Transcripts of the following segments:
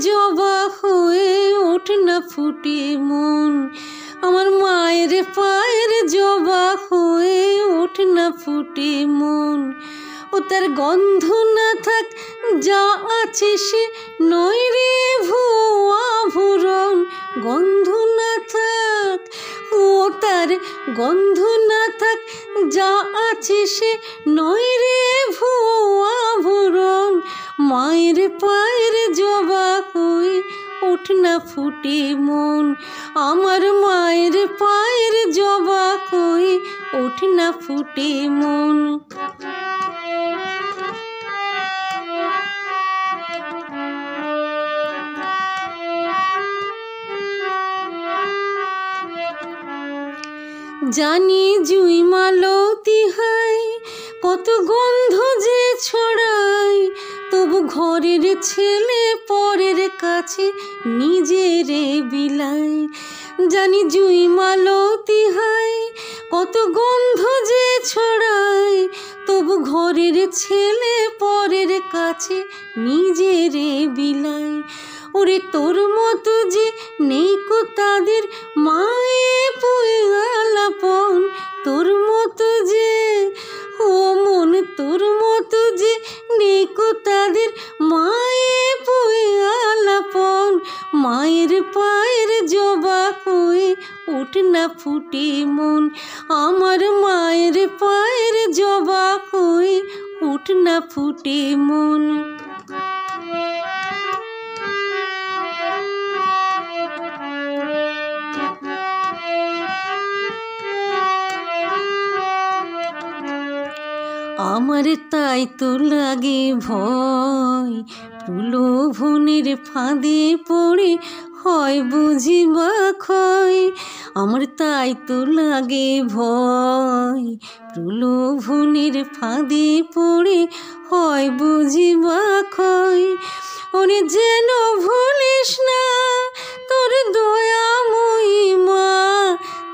জবা হয়ে ওঠ না ফুটে মন, আমার মায়ের পায়ের জবা হয়ে ওঠ না ফুটে মন। ও তার গন্ধ না থাক যা আছে সে নয় রে ভুয়া ভুরন, গন্ধ না থাক, ও তার গন্ধ না থাক যা আছে সে নয় রে ভুয়া ভুরন। মায়ের পায়ের জবা হয়ে ওঠ না ফুটে মন, আমার মায়ের পায়ের জবা হয়ে ওঠ না ফুটে মন। জানি জুই মালতী হায় কত গন্ধ যে ছড়ায়, তবু ঘরের ছেলে পরের কাছে নিজেরে বিলায়। জানি জুই মালতী হায় কত গন্ধ যে ছড়ায়, তবু ঘরের ছেলে পরের কাছে নিজেরে বিলায়। ওরে তোর মতো যে নেই কো তাদের মায়ে পুয়ে আলাপন, তোর মতো যে, ও মন তোর মতো যে নেই কো তাদের মায়ে পুয়ে আলাপন। মায়ের পায়ের জবা হয়ে ওঠ না ফুটে মন, আমার মায়ের পায়ের জবা হয়ে ওঠ না ফুটে মন। আমার তাই তো লাগে ভয়, প্রলোভনের ফাঁদে পড়ে হয় বুঝি বা ক্ষয়। আমার তাই তো লাগে ভয়, প্রলোভনের ফাঁদে পড়ে হয় বুঝি বা ক্ষয়। ওরে যেন ভুলিস না তোর দয়াময়ী মা,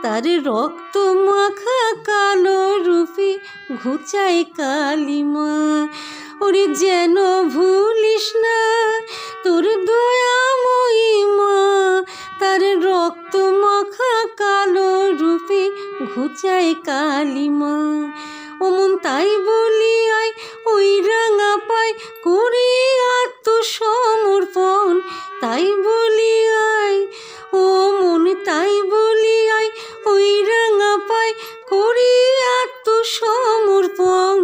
তার রক্ত মাখা কালো রূপে ঘুচায় কালিমা। ওরে যেন ভুলিস না তোর দয়াময়ী মা, তার রক্ত মাখা কালো রূপে ঘুচায় কালিমা। ওমন তাই বলি আয় ওই রাঙা পায় করি আত্মসমর্পণ, তাই বলি আয়, ও মন তাই বলি আয় ওই রাঙা পায় করি আত্মসমর্পণ।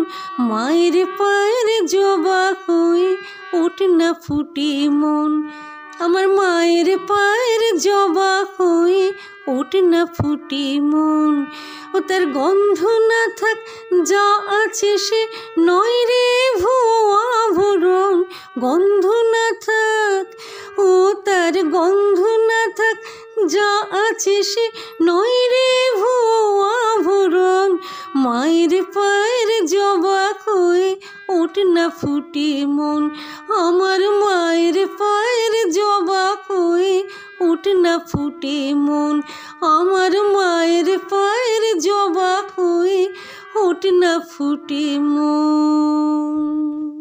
মায়ের পায়ের জবা হয়ে ওঠ না ফুটে মন, আমার মায়ের পায়ের জবা হয়ে ওঠ না ফুটে মন। ও তার গন্ধ না থাক যা আছে সে নয় রে ভুয়া ভুরন, গন্ধ না থাক, ও তার গন্ধ না থাক যা আছে সে নয় রে ভুয়া ভুরন। মায়ের পায়ের জবা হয়ে ওঠ না ফুটে মন, আমার মায়ের পায়ের জবা হয়ে ওঠ না ফুটে মন, আমার মায়ের পায়ের জবা হয়ে ওঠ না ফুটে মন।